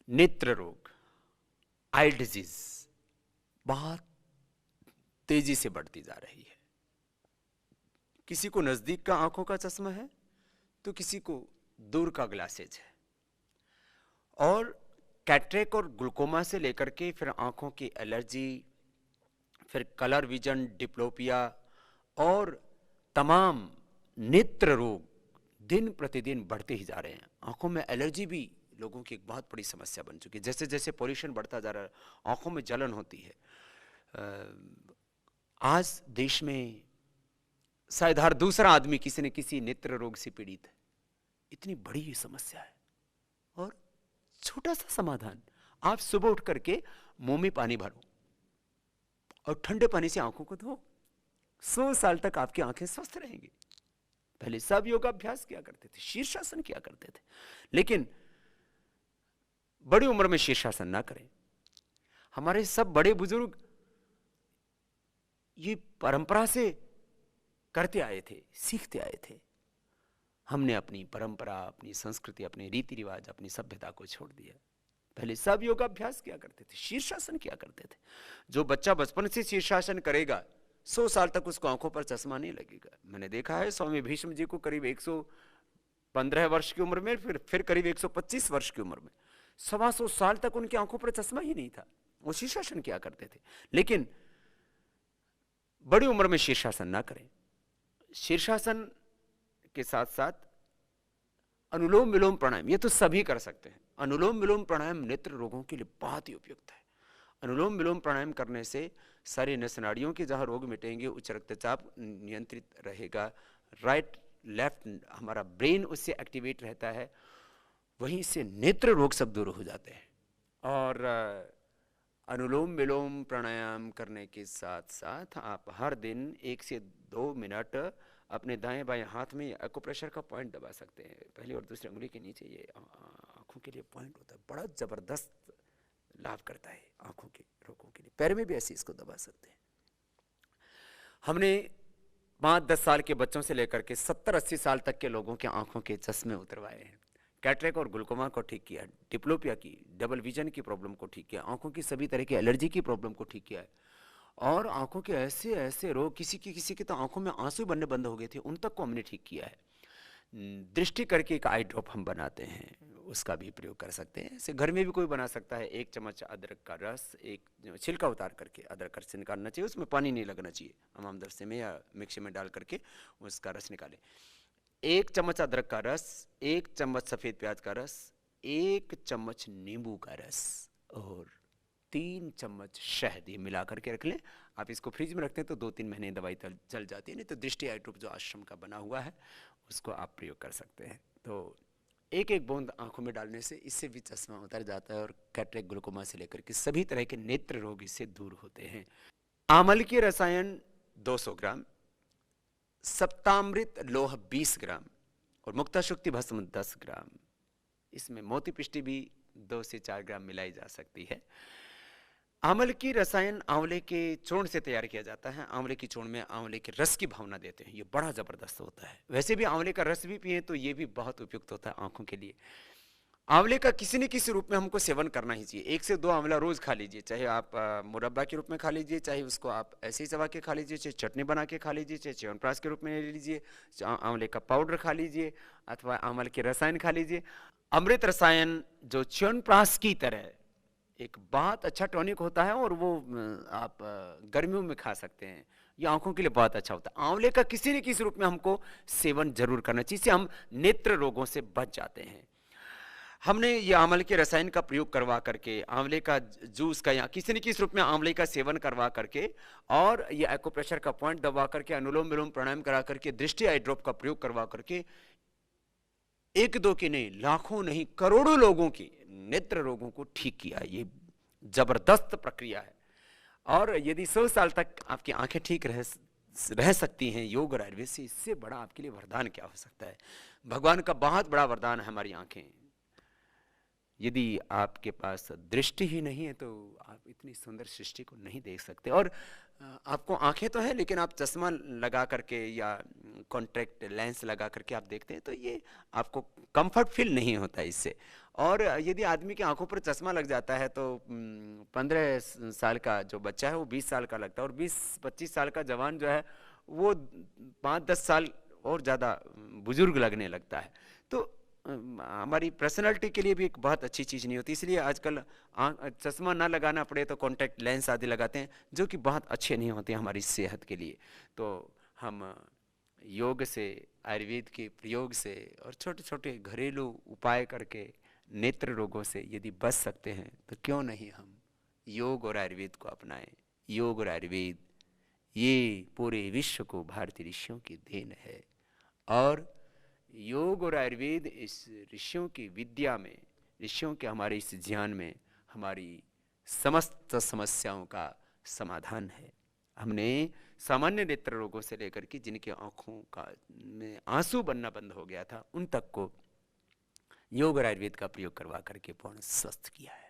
नेत्र रोग, eye disease बहुत तेजी से बढ़ती जा रही है। किसी को नजदीक का आंखों का चश्मा है तो किसी को दूर का ग्लासेज है। और कैटरेक्ट और ग्लूकोमा से लेकर के फिर आंखों की एलर्जी, फिर कलर विजन, डिप्लोपिया और तमाम नेत्र रोग दिन प्रतिदिन बढ़ते ही जा रहे हैं। आंखों में एलर्जी भी लोगों की एक बहुत बड़ी समस्या बन चुकी है। जैसे जैसे पोल्यूशन बढ़ता जा रहा है आंखों में जलन होती है। आज देश में शायद हर दूसरा आदमी किसी न किसी नेत्र रोग से पीड़ित है। इतनी बड़ी ये समस्या है और छोटा सा समाधान, आप सुबह उठ करके मुंह में पानी भरो और ठंडे पानी से आंखों को धो। 100 साल तक आपकी आंखें स्वस्थ रहेंगी। पहले सब योगाभ्यास किया करते थे, शीर्षासन किया करते थे, लेकिन बड़ी उम्र में शीर्षासन ना करें। हमारे सब बड़े बुजुर्ग ये परंपरा से करते आए थे, सीखते आए थे। हमने अपनी परंपरा, अपनी संस्कृति, अपने रीति रिवाज, अपनी सभ्यता को छोड़ दिया। पहले सब योगाभ्यास किया करते थे, शीर्षासन किया करते थे। जो बच्चा बचपन से शीर्षासन करेगा 100 साल तक उसको आंखों पर चश्मा नहीं लगेगा। मैंने देखा है स्वामी भीष्म जी को करीब 115 वर्ष की उम्र में, फिर करीब 125 वर्ष की उम्र में 125 साल तक उनकी आंखों पर चश्मा ही नहीं था। वो शीर्षासन किया करते थे। लेकिन बड़ी उम्र में शीर्षासन ना करें। शीर्षासन के साथ साथ अनुलोम विलोम प्राणायाम, ये तो सभी कर सकते हैं। अनुलोम विलोम प्राणायाम नेत्र रोगों के लिए बहुत ही उपयुक्त है। अनुलोम विलोम प्राणायाम करने से सारे नस नाड़ियों के जहां रोग मिटेंगे, उच्च रक्तचाप नियंत्रित रहेगा, राइट लेफ्ट हमारा ब्रेन उससे एक्टिवेट रहता है, वहीं से नेत्र रोग सब दूर हो जाते हैं। और अनुलोम विलोम प्राणायाम करने के साथ साथ आप हर दिन 1 से 2 मिनट अपने दाएं बाएं हाथ में एक्यूप्रेशर का पॉइंट दबा सकते हैं। पहली और दूसरी उंगली के नीचे ये आंखों के लिए पॉइंट होता है, बड़ा जबरदस्त लाभ करता है आंखों के रोगों के लिए। पैर में भी ऐसे इसको दबा सकते हैं। हमने 5-10 साल के बच्चों से लेकर के 70-80 साल तक के लोगों के आंखों के चश्मे उतरवाए हैं। कैटरेक्ट और ग्लूकोमा को ठीक किया, डिप्लोपिया की, डबल विजन की प्रॉब्लम को ठीक किया, आंखों की सभी तरह की एलर्जी की प्रॉब्लम को ठीक किया है। और आंखों के ऐसे ऐसे रोग, किसी की तो आंखों में आंसू बनने बंद हो गए थे, उन तक को हमने ठीक किया है। दृष्टि करके एक आई ड्रॉप हम बनाते हैं, उसका भी प्रयोग कर सकते हैं। इसे घर में भी कोई बना सकता है। 1 चम्मच अदरक का रस, एक छिलका उतार करके अदरक का रस निकालना चाहिए, उसमें पानी नहीं लगना चाहिए। हम आमदरसे में या मिक्सी में डाल करके उसका रस निकालें। 1 चम्मच अदरक का रस, 1 चम्मच सफ़ेद प्याज का रस, 1 चम्मच नींबू का रस और 3 चम्मच शहद, ये मिला करके रख लें। आप इसको फ्रिज में रखते हैं तो 2-3 महीने दवाई चल जाती है। नहीं तो दृष्टि आई ड्रॉप जो आश्रम का बना हुआ है उसको आप प्रयोग कर सकते हैं। तो एक एक बूंद आंखों में डालने से इससे भी चश्मा उतर जाता है और कैटरेक्ट ग्लूकोमा से लेकर के सभी तरह के नेत्र रोग इससे दूर होते हैं। आमल की रसायन 200 ग्राम, सप्तामृत लोह 20 ग्राम और मुक्ताशुक्ति भस्म 10 ग्राम। इसमें मोती पिष्टी भी 2 से 4 ग्राम मिलाई जा सकती है। आंवले की रसायन आंवले के चूर्ण से तैयार किया जाता है। आंवले की चूर्ण में आंवले के रस की भावना देते हैं, ये बड़ा जबरदस्त होता है। वैसे भी आंवले का रस भी पिए तो ये भी बहुत उपयुक्त होता है आंखों के लिए। आंवले का किसी न किसी रूप में हमको सेवन करना ही चाहिए। 1 से 2 आंवला रोज खा लीजिए, चाहे आप मुरब्बा के रूप में खा लीजिए, चाहे उसको आप ऐसे ही चबा के खा लीजिए, चाहे चटनी बना के खा लीजिए, चाहे च्यवनप्राश के रूप में ले लीजिए, आंवले का पाउडर खा लीजिए अथवा आंवले के रसायन खा लीजिए। अमृत रसायन जो च्यवनप्राश की तरह एक बहुत अच्छा टॉनिक होता है और वो आप गर्मियों में खा सकते हैं, ये आंखों के लिए बहुत अच्छा होता है। आंवले का किसी न किसी रूप में हमको सेवन जरूर करना चाहिए, जिससे हम नेत्र रोगों से बच जाते हैं। हमने ये आंवले के रसायन का प्रयोग करवा करके, आंवले का जूस का या किसी न किसी रूप में आंवले का सेवन करवा करके और ये एक्यूप्रेशर का पॉइंट दबा करके, अनुलोम विलोम प्राणायाम करा करके, दृष्टि आई ड्रॉप का प्रयोग करवा करके 1-2 की नहीं, लाखों नहीं, करोड़ों लोगों की नेत्र रोगों को ठीक किया। ये जबरदस्त प्रक्रिया है। और यदि 100 साल तक आपकी आंखें ठीक रह सकती हैं योग और आयुर्वेद से, इससे बड़ा आपके लिए वरदान क्या हो सकता है। भगवान का बहुत बड़ा वरदान है हमारी आंखें। यदि आपके पास दृष्टि ही नहीं है तो आप इतनी सुंदर सृष्टि को नहीं देख सकते। और आपको आंखें तो है लेकिन आप चश्मा लगा करके या कॉन्टैक्ट लेंस लगा करके आप देखते हैं तो ये आपको कंफर्ट फील नहीं होता इससे। और यदि आदमी की आंखों पर चश्मा लग जाता है तो 15 साल का जो बच्चा है वो 20 साल का लगता है, और 20-25 साल का जवान जो है वो 5-10 साल और ज़्यादा बुजुर्ग लगने लगता है। तो हमारी पर्सनालिटी के लिए भी एक बहुत अच्छी चीज़ नहीं होती, इसलिए आजकल चश्मा ना लगाना पड़े तो कॉन्टैक्ट लेंस आदि लगाते हैं, जो कि बहुत अच्छे नहीं होते हमारी सेहत के लिए। तो हम योग से, आयुर्वेद के प्रयोग से और छोटे छोटे घरेलू उपाय करके नेत्र रोगों से यदि बच सकते हैं तो क्यों नहीं हम योग और आयुर्वेद को अपनाएं। योग और आयुर्वेद ये पूरे विश्व को भारतीय ऋषियों की देन है, और योग और आयुर्वेद इस ऋषियों की विद्या में, ऋषियों के हमारे इस ज्ञान में हमारी समस्त समस्याओं का समाधान है। हमने सामान्य नेत्र रोगों से लेकर के जिनके आंखों का में आंसू बनना बंद हो गया था उन तक को योग और आयुर्वेद का प्रयोग करवा करके पूर्ण स्वस्थ किया है।